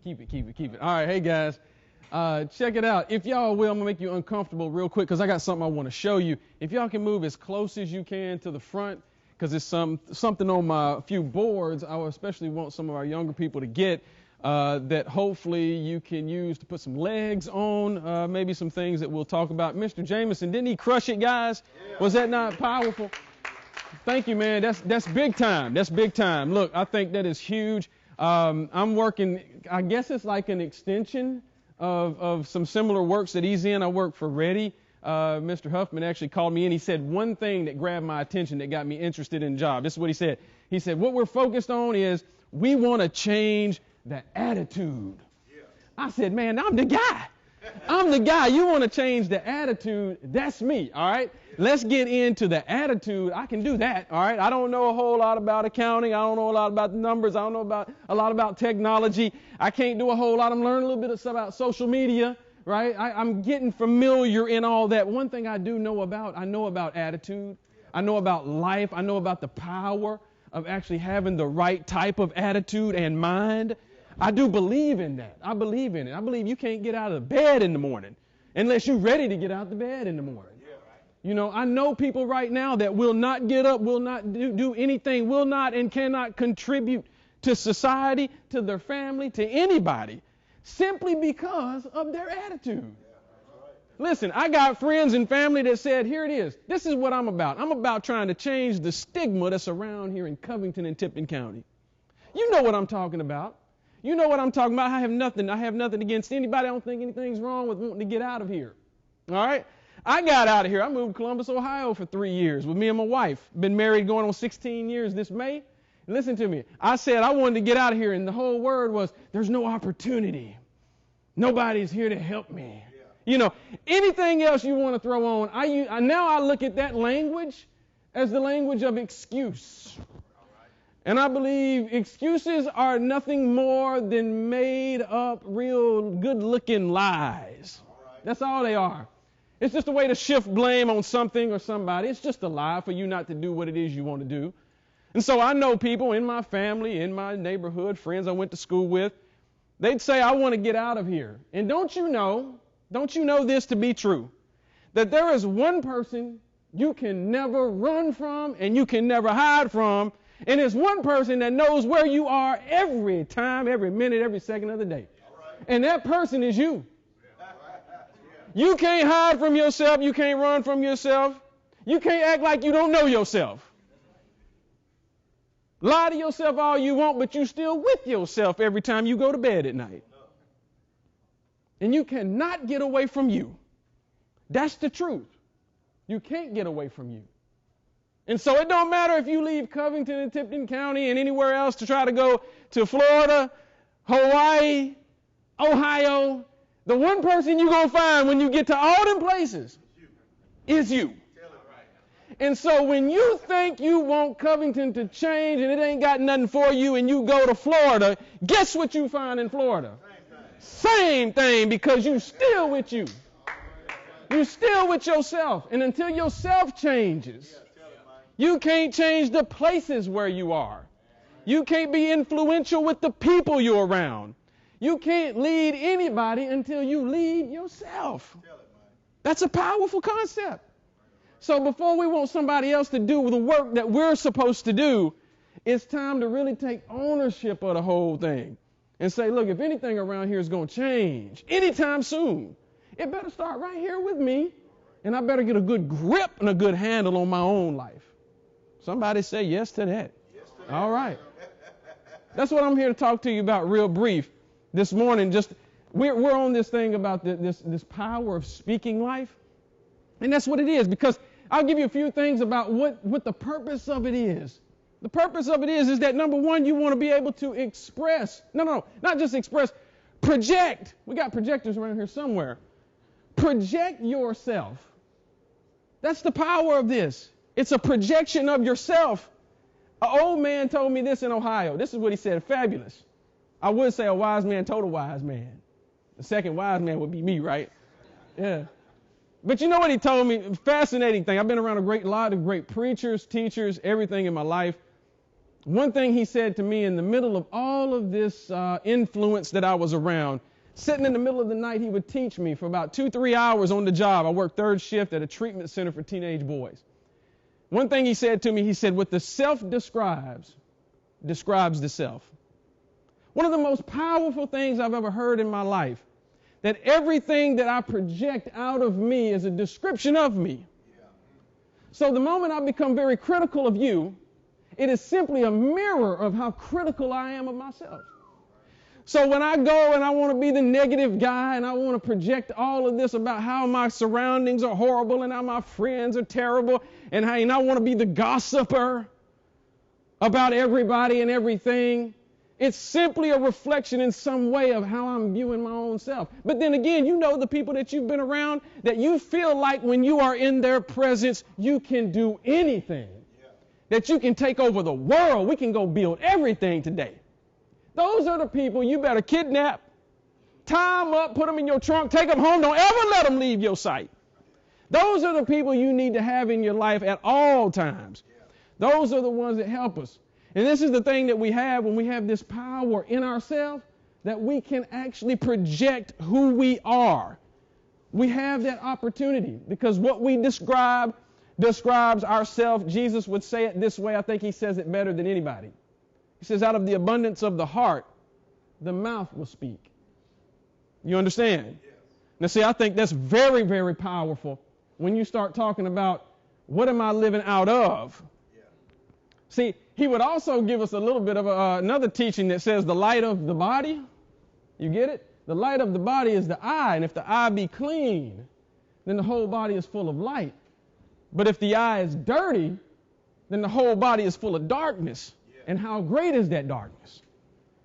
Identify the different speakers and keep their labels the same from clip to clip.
Speaker 1: Keep it. All right, hey guys, check it out. If y'all will, I'm gonna make you uncomfortable real quick because I got something I want to show you. If y'all can move as close as you can to the front, because there's something on my few boards I especially want some of our younger people to get that hopefully you can use to put some legs on, maybe some things that we'll talk about. Mr. Jameson, didn't he crush it, guys? Yeah. Was that not powerful? Thank you, man. That's big time. That's big time. Look, I think that is huge. I'm working, I guess it's like an extension of some similar works that he's in. I work for Ready. Mr. Huffman actually called me in. He said one thing that grabbed my attention that got me interested in the job. This is what he said. He said, what we're focused on is we want to change the attitude. Yeah. I said, man, I'm the guy. I'm the guy. You want to change the attitude? That's me, all right? Let's get into the attitude. I can do that, all right? I don't know a whole lot about accounting. I don't know a lot about the numbers. I don't know a lot about technology. I can't do a whole lot. I'm learning a little bit about social media, right? I'm getting familiar in all that. One thing I do know about, I know about attitude. I know about life. I know about the power of actually having the right type of attitude and mind. I do believe in that. I believe in it. I believe you can't get out of bed in the morning unless you're ready to get out of bed in the morning. You know, I know people right now that will not get up, will not do anything, will not and cannot contribute to society, to their family, to anybody, simply because of their attitude. Listen, I got friends and family that said, here it is. This is what I'm about. I'm about trying to change the stigma that's around here in Covington and Tipton County. You know what I'm talking about. You know what I'm talking about. I have nothing against anybody. I don't think anything's wrong with wanting to get out of here. All right? I got out of here. I moved to Columbus, Ohio for 3 years with me and my wife. Been married going on 16 years this May. And listen to me. I said I wanted to get out of here, and the whole word was, there's no opportunity. Nobody's here to help me. Yeah. You know, anything else you want to throw on, now I look at that language as the language of excuse. And I believe excuses are nothing more than made up, real good-looking lies. That's all they are. It's just a way to shift blame on something or somebody. It's just a lie for you not to do what it is you want to do. And so I know people in my family, in my neighborhood, friends I went to school with, they'd say, I want to get out of here. And don't you know this to be true, that there is one person you can never run from and you can never hide from. And it's one person that knows where you are every time, every minute, every second of the day. And that person is you. You can't hide from yourself. You can't run from yourself. You can't act like you don't know yourself. Lie to yourself all you want, but you still with yourself every time you go to bed at night. And you cannot get away from you. That's the truth. You can't get away from you. And so it don't matter if you leave Covington and Tipton County and anywhere else to try to go to Florida, Hawaii, Ohio. The one person you're going to find when you get to all them places is you. And so when you think you want Covington to change and it ain't got nothing for you and you go to Florida, guess what you find in Florida? Same thing, because you still with you. You still with yourself. And until yourself changes, you can't change the places where you are. You can't be influential with the people you're around. You can't lead anybody until you lead yourself. That's a powerful concept. So before we want somebody else to do the work that we're supposed to do, it's time to really take ownership of the whole thing and say, look, if anything around here is going to change anytime soon, it better start right here with me, and I better get a good grip and a good handle on my own life. Somebody say yes to that. Yes to that. All right. That's what I'm here to talk to you about real brief this morning. Just we're on this thing about this power of speaking life. And that's what it is, because I'll give you a few things about what the purpose of it is. The purpose of it is that, number one, you want to be able to express. No, not just express. Project. We got projectors around here somewhere. Project yourself. That's the power of this. It's a projection of yourself. An old man told me this in Ohio. This is what he said. Fabulous. I would say a wise man told a wise man. The second wise man would be me, right? Yeah. But you know what he told me? Fascinating thing. I've been around a lot of great preachers, teachers, everything in my life. One thing he said to me in the middle of all of this influence that I was around, sitting in the middle of the night, he would teach me for about 2-3 hours on the job. I worked third shift at a treatment center for teenage boys. One thing he said to me, he said, what the self describes the self. One of the most powerful things I've ever heard in my life, that everything that I project out of me is a description of me. So the moment I become very critical of you, it is simply a mirror of how critical I am of myself. So when I go and I want to be the negative guy and I want to project all of this about how my surroundings are horrible and how my friends are terrible and I want to be the gossiper about everybody and everything, it's simply a reflection in some way of how I'm viewing my own self. But then again, you know the people that you've been around that you feel like when you are in their presence, you can do anything. That you can take over the world. We can go build everything today. Those are the people you better kidnap, tie them up, put them in your trunk, take them home. Don't ever let them leave your sight. Those are the people you need to have in your life at all times. Those are the ones that help us. And this is the thing that we have when we have this power in ourselves, that we can actually project who we are. We have that opportunity because what we describes ourselves. Jesus would say it this way. I think he says it better than anybody. He says, out of the abundance of the heart, the mouth will speak. You understand? Yes. Now, see, I think that's very, very powerful when you start talking about what am I living out of? Yeah. See, he would also give us a little bit of another teaching that says the light of the body. You get it? The light of the body is the eye. And if the eye be clean, then the whole body is full of light. But if the eye is dirty, then the whole body is full of darkness. Yeah. And how great is that darkness?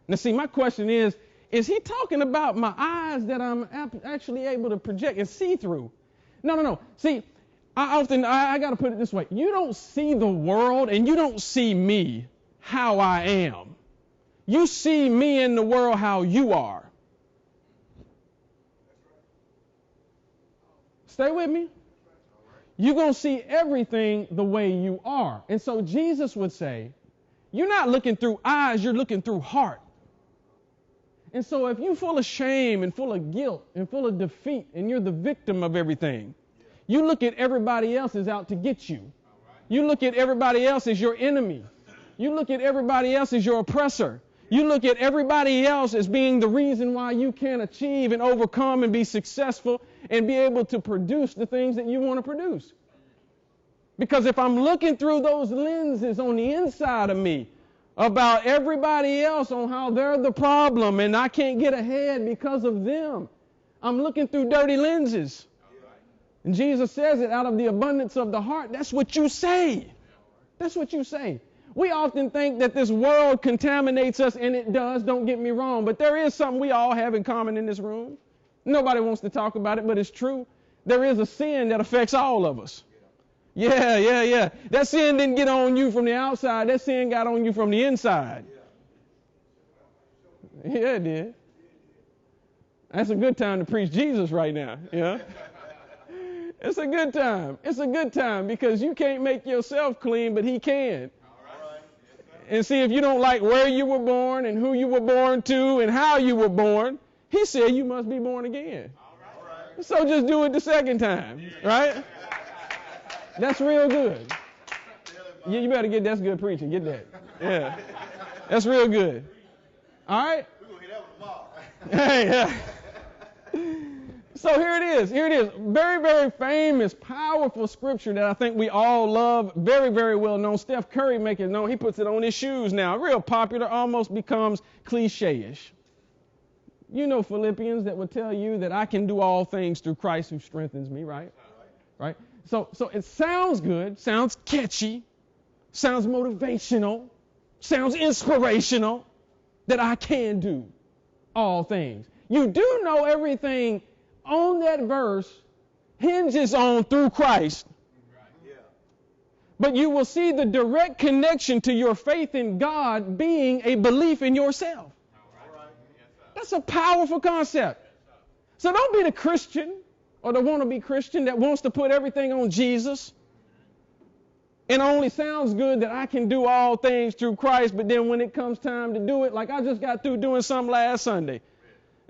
Speaker 1: Now, see, my question is he talking about my eyes that I'm actually able to project and see through? No. See, I got to put it this way. You don't see the world and you don't see me how I am. You see me in the world how you are. Stay with me. You're going to see everything the way you are. And so Jesus would say, you're not looking through eyes, you're looking through heart. And so if you're full of shame and full of guilt and full of defeat and you're the victim of everything, you look at everybody else as out to get you. You look at everybody else as your enemy. You look at everybody else as your oppressor. You look at everybody else as being the reason why you can't achieve and overcome and be successful and be able to produce the things that you want to produce. Because if I'm looking through those lenses on the inside of me about everybody else on how they're the problem and I can't get ahead because of them, I'm looking through dirty lenses. And Jesus says it, out of the abundance of the heart. That's what you say. That's what you say. We often think that this world contaminates us, and it does, don't get me wrong. But there is something we all have in common in this room. Nobody wants to talk about it, but it's true. There is a sin that affects all of us. Yeah. That sin didn't get on you from the outside. That sin got on you from the inside. Yeah, it did. That's a good time to preach Jesus right now. Yeah. It's a good time. It's a good time because you can't make yourself clean, but he can. And see, if you don't like where you were born and who you were born to and how you were born, he said you must be born again. All right. So just do it the second time, right? That's real good. Yeah, you better get that's good preaching. Get that. Yeah. That's real good. All right? We're going to hit that with the ball. Hey, yeah. So here it is. Very, very famous, powerful scripture that I think we all love. Very, very well known. Steph Curry makes it known. He puts it on his shoes now. Real popular, almost becomes cliche-ish. You know Philippians that would tell you that I can do all things through Christ who strengthens me, right? Right? So it sounds good, sounds catchy, sounds motivational, sounds inspirational, that I can do all things. You do know everything on that verse hinges on through Christ. But you will see the direct connection to your faith in God being a belief in yourself. That's a powerful concept. So don't be the Christian or the wannabe Christian that wants to put everything on Jesus. It only sounds good that I can do all things through Christ, but then when it comes time to do it, like I just got through doing something last Sunday.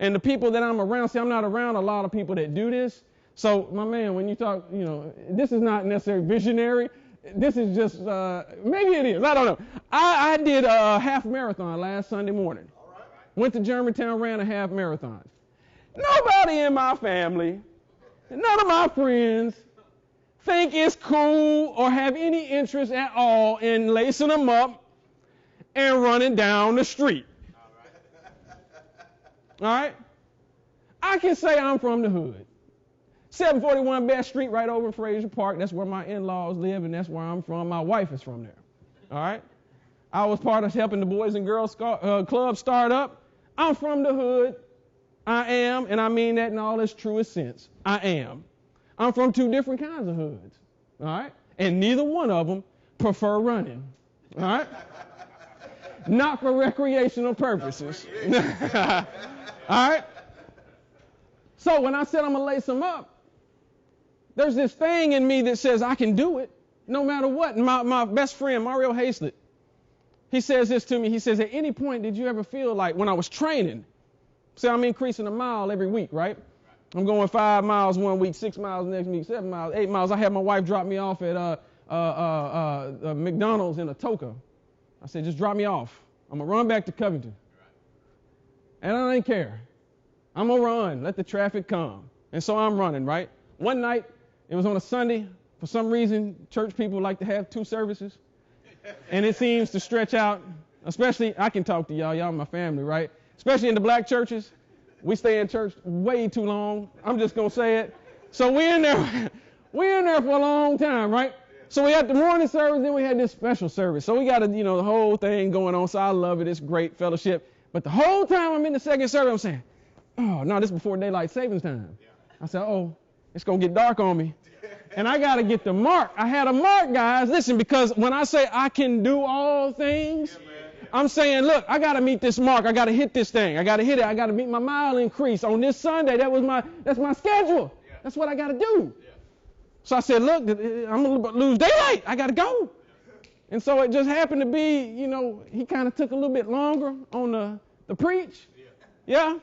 Speaker 1: And the people that I'm around, see, I'm not around a lot of people that do this. So, my man, when you talk, this is not necessarily visionary. This is just, maybe it is. I don't know. I did a half marathon last Sunday morning. Went to Germantown, ran a half marathon. Nobody in my family, none of my friends, think it's cool or have any interest at all in lacing them up and running down the street. All right? I can say I'm from the hood. 741 Best Street right over in Fraser Park. That's where my in-laws live, and that's where I'm from. My wife is from there. All right? I was part of helping the Boys and Girls Club start up. I'm from the hood. I am, and I mean that in all its truest sense. I am. I'm from two different kinds of hoods. All right? And neither one of them prefer running. All right? Not for recreational purposes. All right? So when I said I'm going to lace them up, there's this thing in me that says I can do it no matter what. And my best friend, Mario Hazlett, he says this to me. He says, at any point did you ever feel like when I was training, say I'm increasing a mile every week, right? I'm going 5 miles one week, 6 miles next week, 7 miles, 8 miles. I had my wife drop me off at McDonald's in Atoka. I said, just drop me off. I'm going to run back to Covington. And I didn't care. I'm going to run. Let the traffic come. And so I'm running, right? One night, it was on a Sunday. For some reason, church people like to have 2 services. And it seems to stretch out, especially, I can talk to y'all. Y'all my family, right? Especially in the black churches. We stay in church way too long. I'm just going to say it. So we're in there for a long time, right? So we had the morning service, then we had this special service. So we got the whole thing going on. So I love it. It's great fellowship. But the whole time I'm in the second service, I'm saying, oh, no, this is before daylight savings time. I said, oh, it's going to get dark on me. And I got to get the mark. I had a mark, guys. Listen, because when I say I can do all things, I'm saying, look, I got to meet this mark. I got to hit this thing. I got to hit it. I got to meet my mile increase on this Sunday. That's my schedule. That's what I got to do. So I said, look, I'm going to lose daylight. I got to go. And so it just happened to be, he kind of took a little bit longer on the preach. Yeah.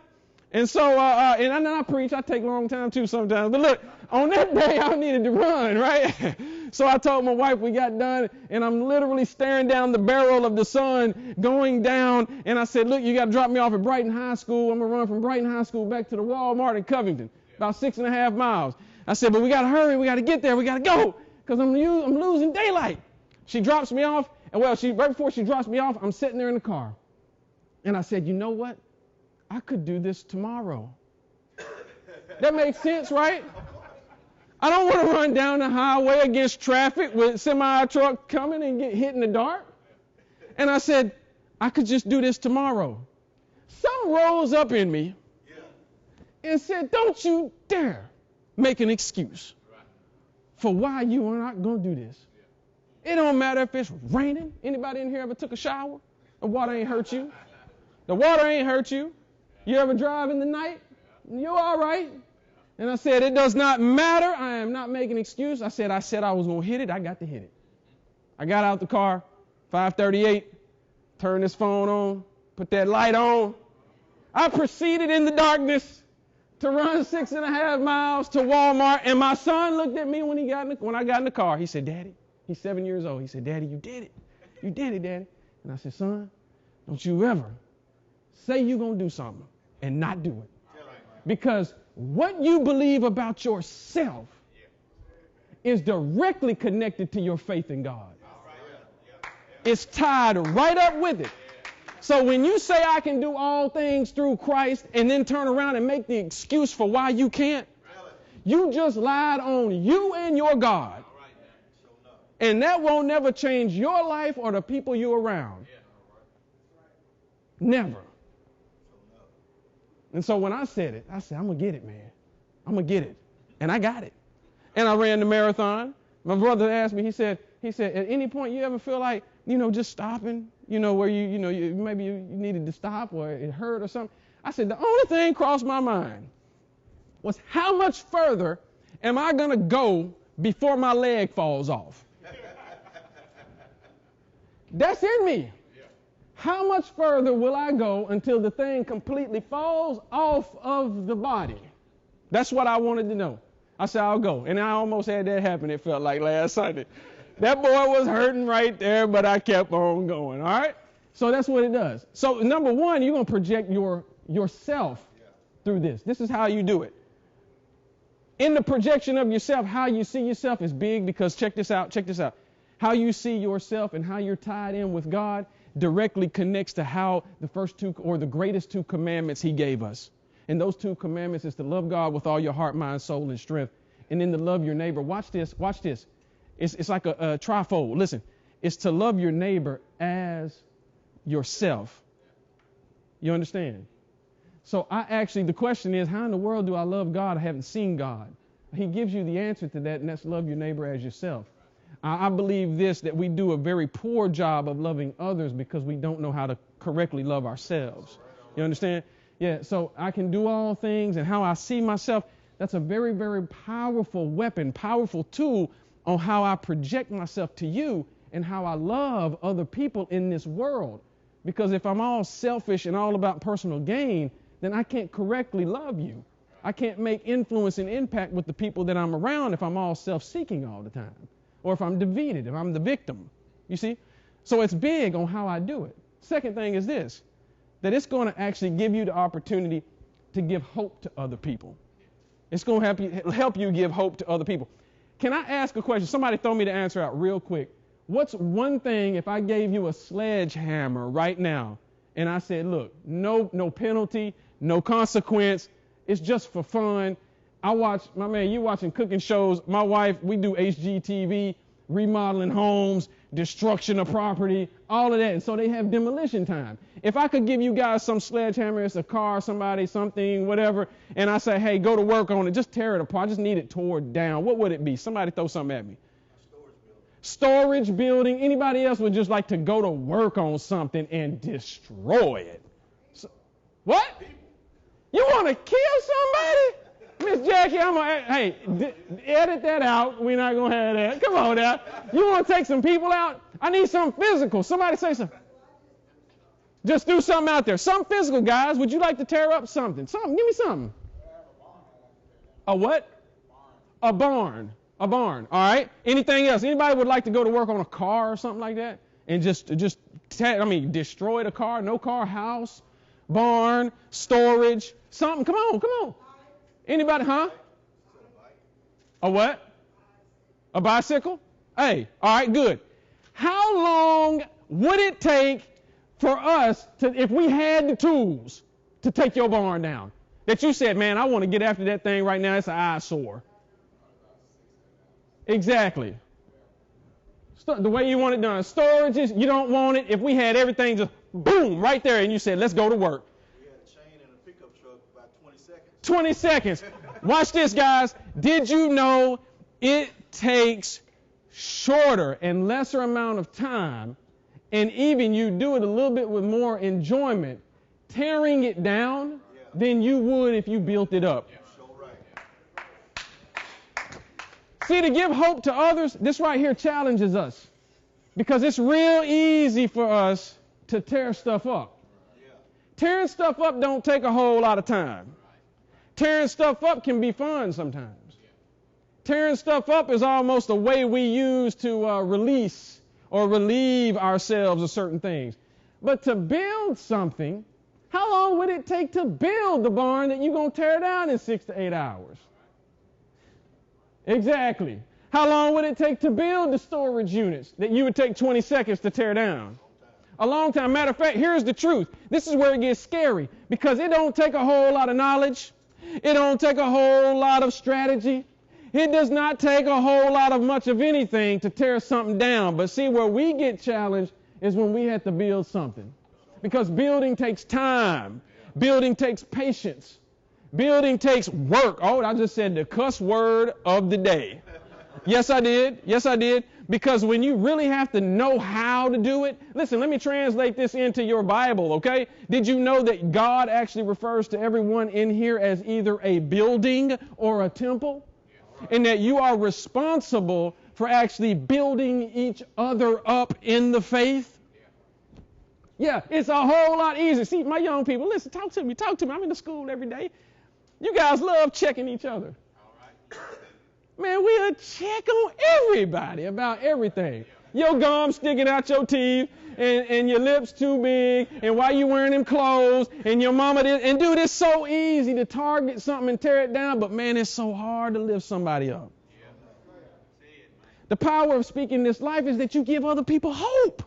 Speaker 1: And so, and I preach. I take a long time too sometimes. But look, on that day, I needed to run, right? So I told my wife we got done, and I'm literally staring down the barrel of the sun going down. And I said, look, you got to drop me off at Brighton High School. I'm going to run from Brighton High School back to the Walmart in Covington, about 6.5 miles. I said, but we got to hurry. We got to get there. We got to go because I'm losing daylight. She drops me off. And right before she drops me off, I'm sitting there in the car. And I said, you know what? I could do this tomorrow. That makes sense, right? I don't want to run down the highway against traffic with semi-truck coming and get hit in the dark. And I said, I could just do this tomorrow. Something rose up in me and said, don't you dare make an excuse for why you are not going to do this. It don't matter if it's raining. Anybody in here ever took a shower? The water ain't hurt you. The water ain't hurt you. You ever drive in the night? You're all right. And I said, it does not matter. I am not making an excuse. I said I was going to hit it. I got to hit it. I got out the car, 5:38, turned this phone on, put that light on. I proceeded in the darkness to run 6.5 miles to Walmart. And my son looked at me when I got in the car. He said, Daddy, he's 7 years old. He said, Daddy, you did it. You did it, Daddy. And I said, son, don't you ever say you're going to do something and not do it. Because what you believe about yourself is directly connected to your faith in God. It's tied right up with it. So when you say I can do all things through Christ and then turn around and make the excuse for why you can't, you just lied on you and your God. And that won't never change your life or the people you're around. Never. And so when I said it, I said, I'm going to get it, man. I'm going to get it. And I got it. And I ran the marathon. My brother asked me, he said, at any point you ever feel like, just stopping, where maybe you needed to stop or it hurt or something. I said, the only thing crossed my mind was how much further am I going to go before my leg falls off? That's in me. How much further will I go until the thing completely falls off of the body? That's what I wanted to know. I said, I'll go. And I almost had that happen, it felt like last Sunday. That boy was hurting right there, but I kept on going, all right? So that's what it does. So number one, you're going to project yourself through this. This is how you do it. In the projection of yourself, how you see yourself is big because check this out. How you see yourself and how you're tied in with God directly connects to how the first two or the greatest two commandments he gave us. And those two commandments is to love God with all your heart, mind, soul, and strength. And then to love your neighbor. Watch this. It's like a trifold. Listen, it's to love your neighbor as yourself. You understand? So the question is, how in the world do I love God? I haven't seen God. He gives you the answer to that, and that's love your neighbor as yourself. I believe that we do a very poor job of loving others because we don't know how to correctly love ourselves. You understand? Yeah, so I can do all things, and how I see myself, that's a very, very powerful weapon, powerful tool on how I project myself to you and how I love other people in this world. Because if I'm all selfish and all about personal gain, then I can't correctly love you. I can't make influence and impact with the people that I'm around if I'm all self-seeking all the time. Or if I'm defeated, if I'm the victim. You see? So it's big on how I do it. Second thing is this, that it's going to actually give you the opportunity to give hope to other people. It's going to help you give hope to other people. Can I ask a question? Somebody throw me the answer out real quick. What's one thing if I gave you a sledgehammer right now and I said, look, no penalty, no consequence, it's just for fun. You watching cooking shows. My wife, we do HGTV, remodeling homes, destruction of property, all of that. And so they have demolition time. If I could give you guys some sledgehammer, it's a car, somebody, something, whatever, and I say, hey, go to work on it, just tear it apart, I just need it torn down. What would it be? Somebody throw something at me. Storage building. Anybody else would just like to go to work on something and destroy it? What? You want to kill somebody? Miss Jackie, edit that out. We're not going to have that. Come on now. You want to take some people out? I need something physical. Somebody say something. Just do something out there. Something physical, guys. Would you like to tear up something? Something. Give me something. A what? A barn. A barn. All right. Anything else? Anybody would like to go to work on a car or something like that? And destroy the car, no car, house, barn, storage, something. Come on. Anybody, huh? A what? A bicycle? Hey, all right, good. How long would it take for us if we had the tools to take your barn down? That you said, man, I want to get after that thing right now. It's an eyesore. Exactly. The way you want it done. Storages, you don't want it. If we had everything just boom right there and you said, let's go to work. 20 seconds. Watch this, guys. Did you know it takes shorter and lesser amount of time, and even you do it a little bit with more enjoyment, tearing it down than you would if you built it up? See, to give hope to others, this right here challenges us because it's real easy for us to tear stuff up. Tearing stuff up don't take a whole lot of time. Tearing stuff up can be fun sometimes. Tearing stuff up is almost a way we use to release or relieve ourselves of certain things. But to build something, how long would it take to build the barn that you're going to tear down in 6 to 8 hours? Exactly. How long would it take to build the storage units that you would take 20 seconds to tear down? A long time. Matter of fact, here's the truth. This is where it gets scary because it don't take a whole lot of knowledge. It don't take a whole lot of strategy. It does not take a whole lot of much of anything to tear something down. But see, where we get challenged is when we have to build something. Because building takes time. Building takes patience. Building takes work. Oh, I just said the cuss word of the day. Yes, I did. Because when you really have to know how to do it, listen, let me translate this into your Bible, okay? Did you know that God actually refers to everyone in here as either a building or a temple? And that you are responsible for actually building each other up in the faith? Yeah, it's a whole lot easier. See, my young people, listen, talk to me. I'm in the school every day. You guys love checking each other. Man, we'll check on everybody about everything. Your gum sticking out your teeth, and your lips too big, and why you wearing them clothes, and your mama did. And dude, it's so easy to target something and tear it down, but man, it's so hard to lift somebody up. The power of speaking this life is that you give other people hope.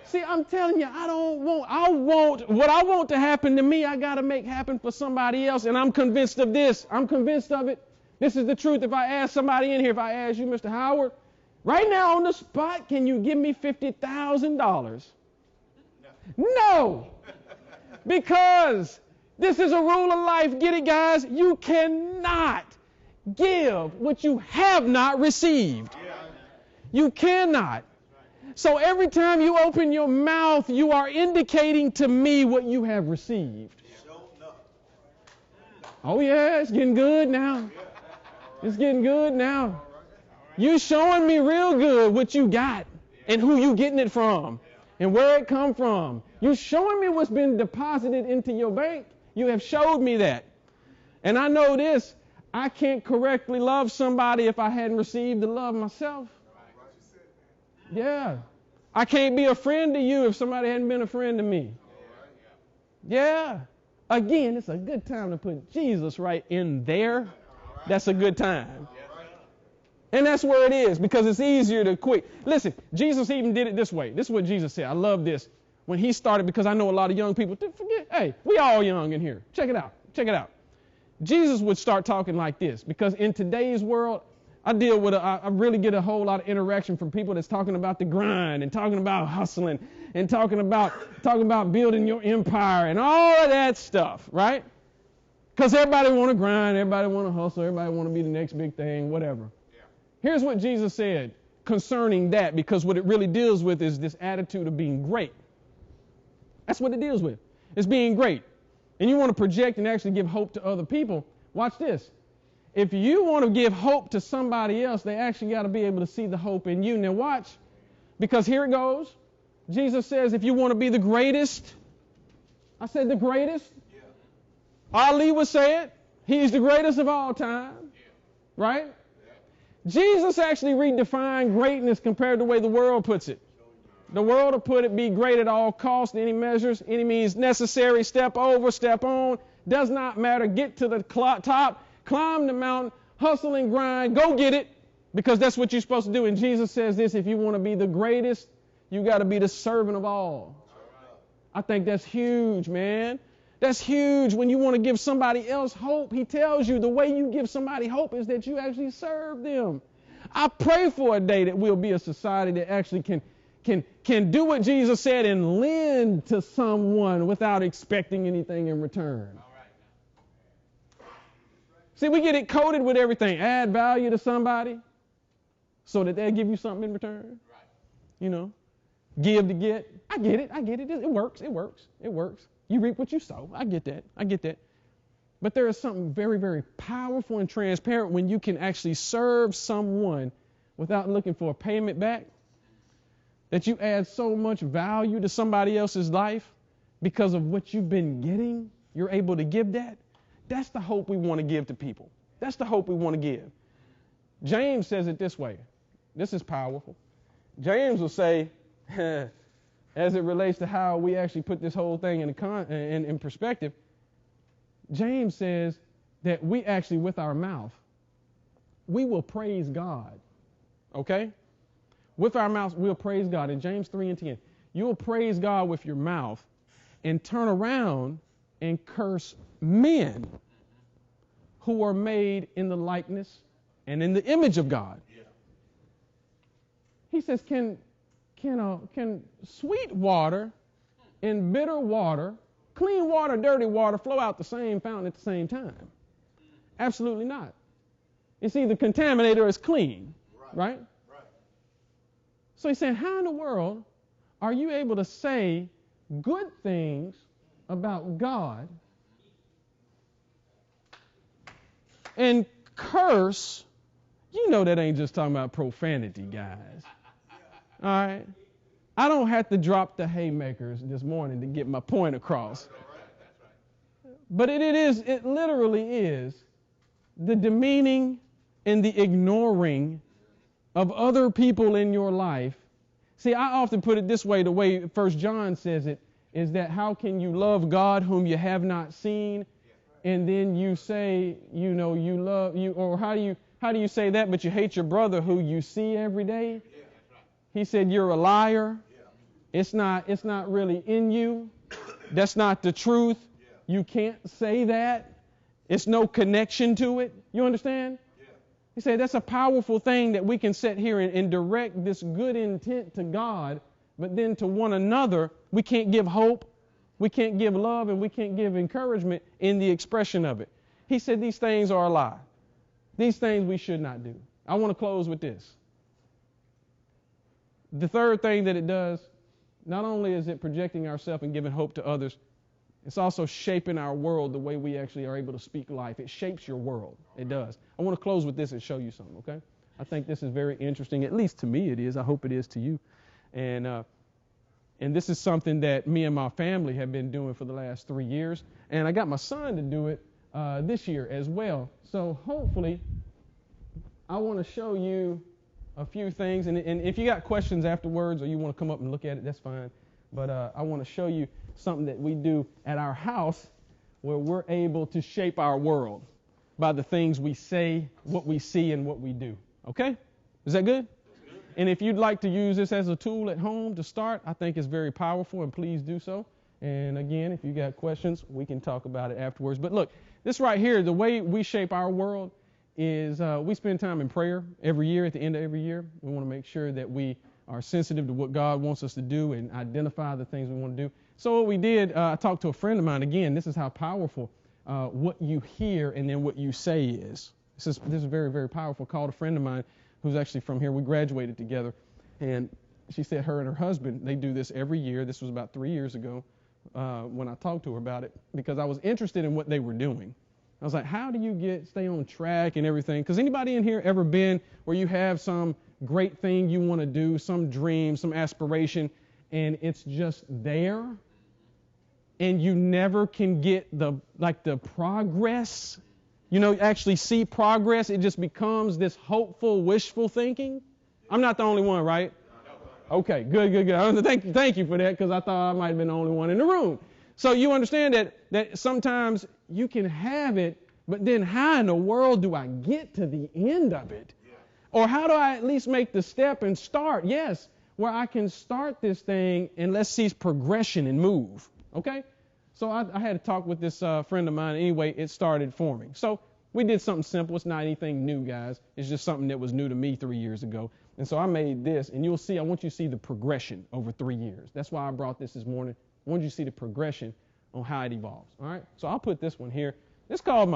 Speaker 1: See, I'm telling you, what I want to happen to me, I got to make happen for somebody else. And I'm convinced of this. I'm convinced of it. This is the truth. If I ask somebody in here, if I ask you, Mr. Howard, right now on the spot, can you give me $50,000? No. Because this is a rule of life. Get it, guys? You cannot give what you have not received. You cannot. So every time you open your mouth, you are indicating to me what you have received. Oh yeah, it's getting good now. It's getting good now. You showing me real good what you got and who you getting it from and where it come from. You showing me what's been deposited into your bank. You have showed me that. And I know this, I can't correctly love somebody if I hadn't received the love myself. Yeah. I can't be a friend to you if somebody hadn't been a friend to me. Yeah. Again, it's a good time to put Jesus right in there. That's a good time. And that's where it is, because it's easier to quit. Listen, Jesus even did it this way. This is what Jesus said. I love this. When he started, because I know a lot of young people forget, hey, we all young in here. Check it out. Check it out. Jesus would start talking like this, because in today's world, I really get a whole lot of interaction from people that's talking about the grind and talking about hustling and talking about building your empire and all of that stuff, right? Because everybody want to grind, everybody want to hustle, everybody want to be the next big thing, whatever. Yeah. Here's what Jesus said concerning that, because what it really deals with is this attitude of being great. That's what it deals with. It's being great. And you want to project and actually give hope to other people. Watch this. If you want to give hope to somebody else, they actually got to be able to see the hope in you. Now watch, because here it goes. Jesus says, if you want to be the greatest, I said the greatest. Yeah. Ali would say it. He's the greatest of all time. Yeah. Right? Yeah. Jesus actually redefined greatness compared to the way the world puts it. The world will put it, be great at all costs, any measures, any means necessary, step over, step on, does not matter, get to the top, climb the mountain, hustle and grind, go get it, because that's what you're supposed to do. And Jesus says this, if you want to be the greatest, you got to be the servant of all. I think that's huge, man. That's huge. When you want to give somebody else hope, he tells you the way you give somebody hope is that you actually serve them. I pray for a day that we'll be a society that actually can do what Jesus said and lend to someone without expecting anything in return. See, we get it coated with everything. Add value to somebody so that they'll give you something in return. Right. You know, give to get. I get it. It works. You reap what you sow. I get that. But there is something very, very powerful and transparent when you can actually serve someone without looking for a payment back. That you add so much value to somebody else's life because of what you've been getting. You're able to give that. That's the hope we want to give to people. That's the hope we want to give. James says it this way. This is powerful. James will say, as it relates to how we actually put this whole thing in perspective, James says that we actually, with our mouth, we will praise God. Okay? With our mouth, we'll praise God. In James 3:10, you will praise God with your mouth and turn around and curse men who are made in the likeness and in the image of God. Yeah. He says, can sweet water and bitter water, clean water, dirty water flow out the same fountain at the same time? Absolutely not. It's either contaminated or it's clean, right? So he's saying, how in the world are you able to say good things about God and curse? You know that ain't just talking about profanity, guys. All right? I don't have to drop the haymakers this morning to get my point across. But it literally is the demeaning and the ignoring of other people in your life. See, I often put it this way, the way 1 John says it, is that how can you love God whom you have not seen, and then you say, you love you, or how do you say that, but you hate your brother who you see every day? He said, you're a liar. It's not really in you. That's not the truth. You can't say that. It's no connection to it. You understand? He said that's a powerful thing that we can sit here and direct this good intent to God, but then to one another, we can't give hope, we can't give love, and we can't give encouragement in the expression of it. He said these things are a lie. These things we should not do. I want to close with this. The third thing that it does, not only is it projecting ourselves and giving hope to others, it's also shaping our world the way we actually are able to speak life. It shapes your world. It does. I want to close with this and show you something, okay? I think this is very interesting. At least to me it is. I hope it is to you. And this is something that me and my family have been doing for the last 3 years. And I got my son to do it this year as well. So hopefully I want to show you a few things. And if you got questions afterwards or you want to come up and look at it, that's fine. But I want to show you something that we do at our house where we're able to shape our world by the things we say, what we see, and what we do. Okay? Is that good? And if you'd like to use this as a tool at home to start, I think it's very powerful, and please do so. And again, if you got questions, we can talk about it afterwards. But look, this right here, the way we shape our world is we spend time in prayer every year, at the end of every year. We want to make sure that we are sensitive to what God wants us to do and identify the things we want to do. So what we did, I talked to a friend of mine. Again, this is how powerful what you hear and then what you say is. This is very, very powerful. Called a friend of mine who's actually from here. We graduated together. And she said her and her husband, they do this every year. This was about 3 years ago when I talked to her about it, because I was interested in what they were doing. I was like, how do you stay on track and everything? Because anybody in here ever been where you have some great thing you want to do, some dream, some aspiration, and it's just there, and you never can get the progress, actually see progress? It just becomes this hopeful, wishful thinking. I'm not the only one, right? Okay, good. Thank you for that, because I thought I might have been the only one in the room. So you understand that sometimes you can have it, but then how in the world do I get to the end of it? Or how do I at least make the step and start? Yes, where I can start this thing and let's see progression and move. Okay? So I had to talk with this friend of mine. Anyway, it started forming. So we did something simple. It's not anything new, guys. It's just something that was new to me 3 years ago. And so I made this, and you'll see, I want you to see the progression over 3 years. That's why I brought this morning. I want you to see the progression on how it evolves. All right? So I'll put this one here. It's called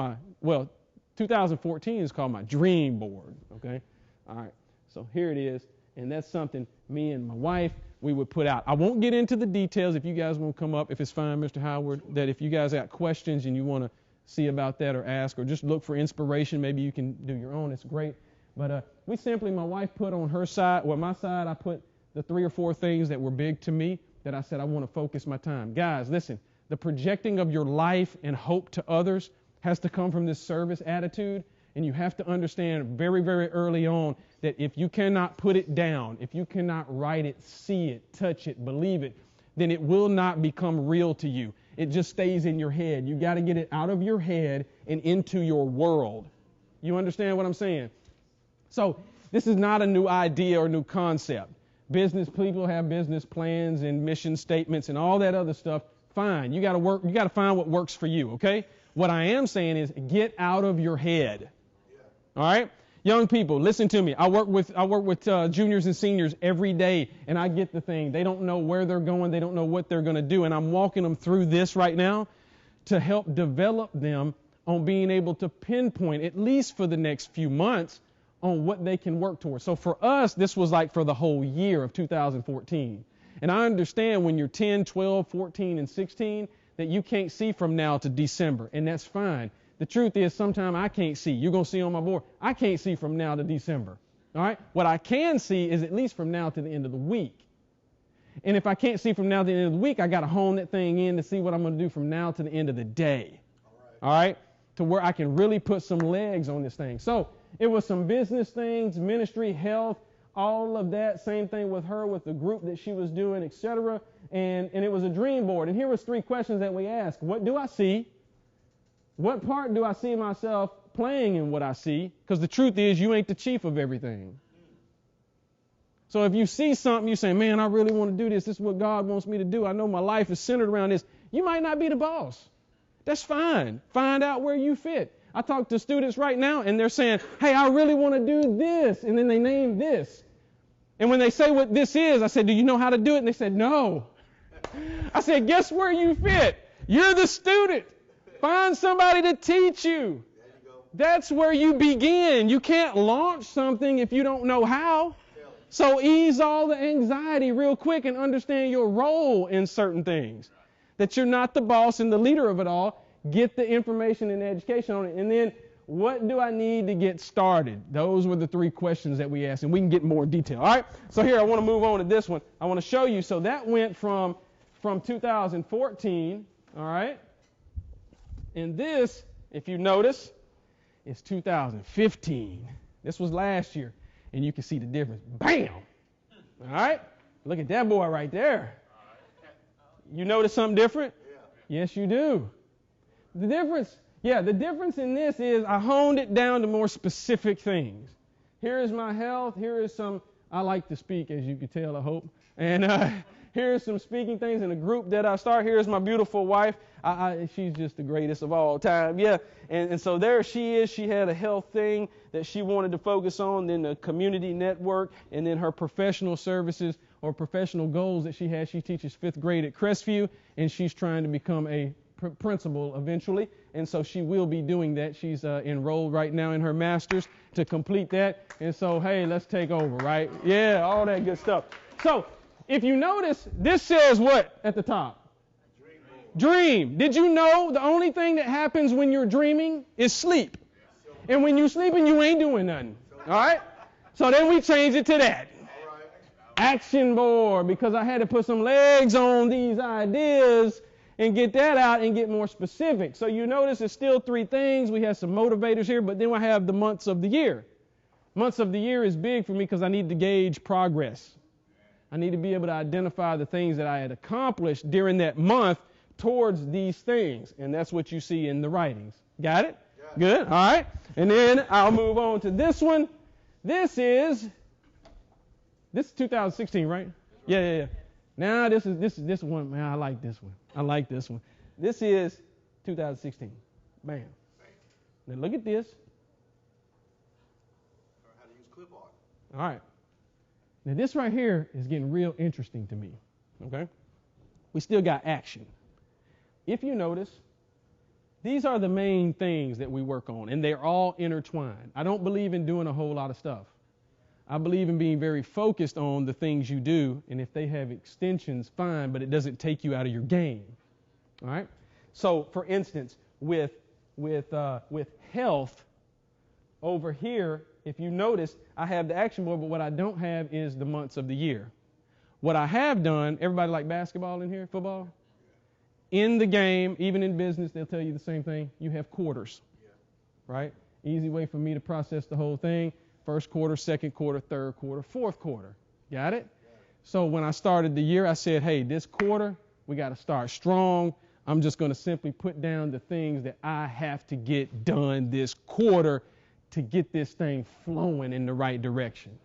Speaker 1: 2014 is called my dream board. Okay? All right, so here it is, and that's something me and my wife, we would put out. I won't get into the details. If you guys want to come up, if it's fine, Mr. Howard, that if you guys got questions and you want to see about that or ask or just look for inspiration, maybe you can do your own. It's great. But we simply, my wife put on her side, my side, I put the 3 or 4 things that were big to me that I said I want to focus my time. Guys, listen, the projecting of your life and hope to others has to come from this service attitude. And you have to understand very, very early on that if you cannot put it down, if you cannot write it, see it, touch it, believe it, then it will not become real to you. It just stays in your head. You got to get it out of your head and into your world. You understand what I'm saying? So this is not a new idea or new concept. Business people have business plans and mission statements and all that other stuff. Fine. You got to find what works for you, okay? What I am saying is get out of your head. All right? Young people, listen to me. I work with juniors and seniors every day, and I get the thing. They don't know where they're going. They don't know what they're going to do, and I'm walking them through this right now to help develop them on being able to pinpoint, at least for the next few months, on what they can work towards. So for us, this was like for the whole year of 2014. And I understand when you're 10, 12, 14, and 16 that you can't see from now to December, and that's fine. The truth is, sometimes I can't see. You're going to see on my board, I can't see from now to December. All right? What I can see is at least from now to the end of the week. And if I can't see from now to the end of the week, I got to hone that thing in to see what I'm going to do from now to the end of the day. All right? To where I can really put some legs on this thing. So it was some business things, ministry, health, all of that. Same thing with her, with the group that she was doing, etc. And it was a dream board. And here was 3 questions that we asked. What do I see? What part do I see myself playing in what I see? Because the truth is, you ain't the chief of everything. So if you see something, you say, man, I really want to do this. This is what God wants me to do. I know my life is centered around this. You might not be the boss. That's fine. Find out where you fit. I talk to students right now, and they're saying, hey, I really want to do this. And then they name this. And when they say what this is, I said, do you know how to do it? And they said, no. I said, guess where you fit? You're the student. Find somebody to teach you. That's where you begin. You can't launch something if you don't know how. So ease all the anxiety real quick and understand your role in certain things. That you're not the boss and the leader of it all. Get the information and education on it. And then, what do I need to get started? Those were the 3 questions that we asked, and we can get more detail. All right? So here, I want to move on to this one. I want to show you. So that went from 2014, all right? And this, if you notice, is 2015. This was last year. And you can see the difference. Bam! All right? Look at that boy right there. You notice something different? Yeah. Yes, you do. The difference in this is I honed it down to more specific things. Here is my health. Here is some, I like to speak, as you can tell, I hope. And here's some speaking things in a group that I start. Here's my beautiful wife. She's just the greatest of all time. Yeah. And so there she is. She had a health thing that she wanted to focus on, then the community network, and then her professional services or professional goals that she has. She teaches 5th grade at Crestview, and she's trying to become a principal eventually. And so she will be doing that. She's enrolled right now in her master's to complete that. And so, hey, let's take over, right? Yeah, all that good stuff. So if you notice, this says what at the top? Dream. Did you know the only thing that happens when you're dreaming is sleep? And when you're sleeping, you ain't doing nothing. All right? So then we changed it to that. Action board, because I had to put some legs on these ideas and get that out and get more specific. So you notice it's still 3 things. We have some motivators here, but then we have the months of the year. Months of the year is big for me because I need to gauge progress. I need to be able to identify the things that I had accomplished during that month towards these things. And that's what you see in the writings. Got it? Good. All right. And then I'll move on to this one. This is 2016, right? Yeah. Now this is one. Man, I like this one. This is 2016. Bam. Now look at this.
Speaker 2: How to use clip art.
Speaker 1: All right. Now this right here is getting real interesting to me. Okay? We still got action. If you notice, these are the main things that we work on, and they're all intertwined. I don't believe in doing a whole lot of stuff. I believe in being very focused on the things you do, and if they have extensions, fine, but it doesn't take you out of your game. All right? So, for instance, with health, over here, if you notice, I have the action board, but what I don't have is the months of the year. What I have done, everybody like basketball in here, football? In the game, even in business, they'll tell you the same thing. You have quarters, right? Easy way for me to process the whole thing. 1st quarter, 2nd quarter, 3rd quarter, 4th quarter. Got it? So when I started the year, I said, hey, this quarter, we got to start strong. I'm just going to simply put down the things that I have to get done this quarter to get this thing flowing in the right direction.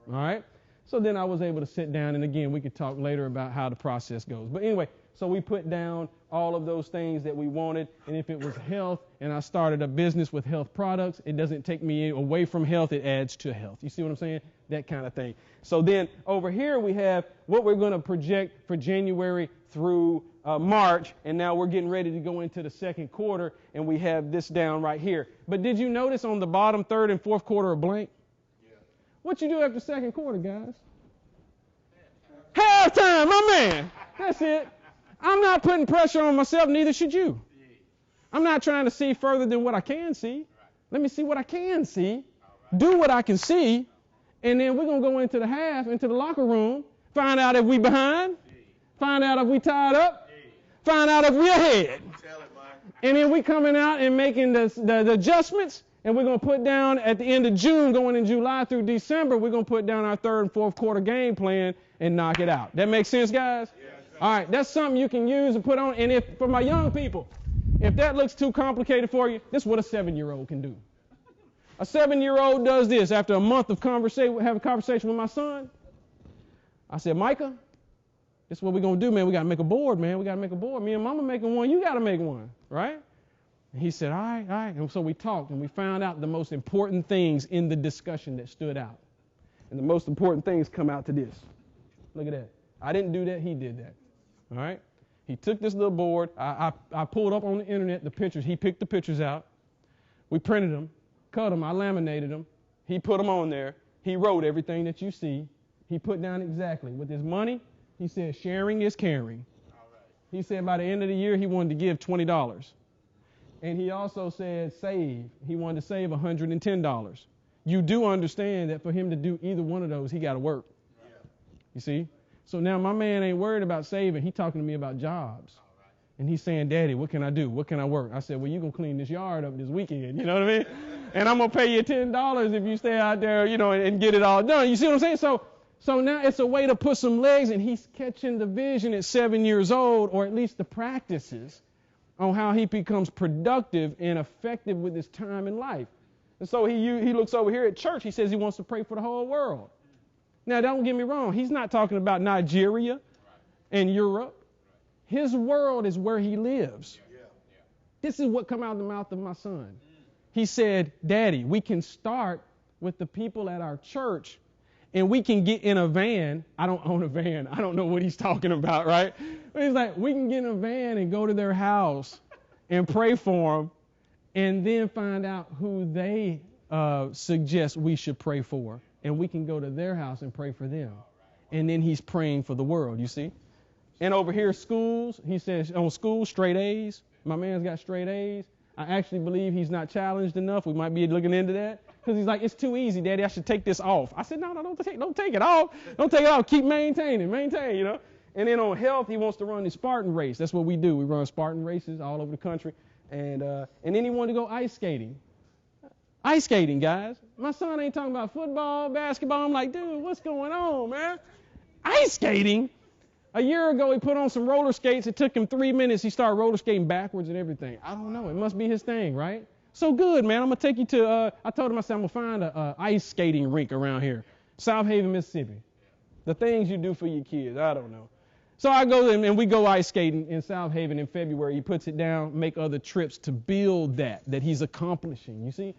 Speaker 1: All right? So then I was able to sit down, and again, we could talk later about how the process goes. But anyway, so we put down all of those things that we wanted, and if it was health, and I started a business with health products, it doesn't take me away from health, it adds to health. You see what I'm saying? That kind of thing. So then over here we have what we're going to project for January through March, and now we're getting ready to go into the 2nd quarter, and we have this down right here. But did you notice on the bottom 3rd and 4th quarter are blank? Yeah. What you do after 2nd quarter, guys? Halftime, my man. That's it. I'm not putting pressure on myself, neither should you. I'm not trying to see further than what I can see. Let me see what I can see, do what I can see, and then we're going to go into the half, into the locker room, find out if we behind Find out if we tied up. Find out if we're ahead. And then we coming out and making the adjustments. And we're going to put down at the end of June, going in July through December, we're going to put down our third and fourth quarter game plan and knock it out. That makes sense, guys? Yes. All right, that's something you can use and put on. And if for my young people, if that looks too complicated for you, this is what a 7-year-old can do. A 7-year-old does this. After a month of having a conversation with my son, I said, Micah, this is what we're going to do, man. We got to make a board, man. We got to make a board. Me and Mama making one. You got to make one, right? And he said, all right. And so we talked, and we found out the most important things in the discussion that stood out. And the most important things come out to this. Look at that. I didn't do that. He did that. All right? He took this little board. I pulled up on the internet the pictures. He picked the pictures out. We printed them, cut them. I laminated them. He put them on there. He wrote everything that you see. He put down exactly. With his money, he said, sharing is caring. All right. He said by the end of the year, he wanted to give $20. And he also said save. He wanted to save $110. You do understand that for him to do either one of those, he got to work. Yeah. You see? So now my man ain't worried about saving. He's talking to me about jobs. Right. And he's saying, Daddy, what can I do? What can I work? I said, well, you're going to clean this yard up this weekend. You know what I mean? And I'm going to pay you $10 if you stay out there, and get it all done. You see what I'm saying? So now it's a way to put some legs, and he's catching the vision at 7 years old, or at least the practices on how he becomes productive and effective with his time in life. And so he looks over here at church. He says he wants to pray for the whole world. Now, don't get me wrong. He's not talking about Nigeria and Europe. His world is where he lives. This is what come out of the mouth of my son. He said, Daddy, we can start with the people at our church, and we can get in a van. I don't own a van. I don't know what he's talking about, right? But he's like, we can get in a van and go to their house and pray for them, and then find out who they suggest we should pray for. And we can go to their house and pray for them. And then he's praying for the world, you see? And over here, schools, he says, on schools, straight A's. My man's got straight A's. I actually believe he's not challenged enough. We might be looking into that. Because he's like, it's too easy, Daddy. I should take this off. I said, no, don't take it off. Don't take it off. Keep maintain. And then on health, he wants to run the Spartan race. That's what we do. We run Spartan races all over the country. And then he wanted to go ice skating. Ice skating, guys. My son ain't talking about football, basketball. I'm like, dude, what's going on, man? Ice skating? A year ago, he put on some roller skates. It took him 3 minutes. He started roller skating backwards and everything. I don't know. It must be his thing, right? So good, man. I'm going to take you to, I told him, I said, I'm going to find a ice skating rink around here. South Haven, Mississippi. The things you do for your kids, I don't know. So I go and we go ice skating in South Haven in February. He puts it down, make other trips to build that he's accomplishing, you see?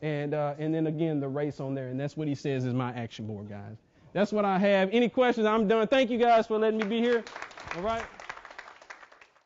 Speaker 1: And then again, the race on there. And that's what he says is my action board, guys. That's what I have. Any questions? I'm done. Thank you guys for letting me be here. All right.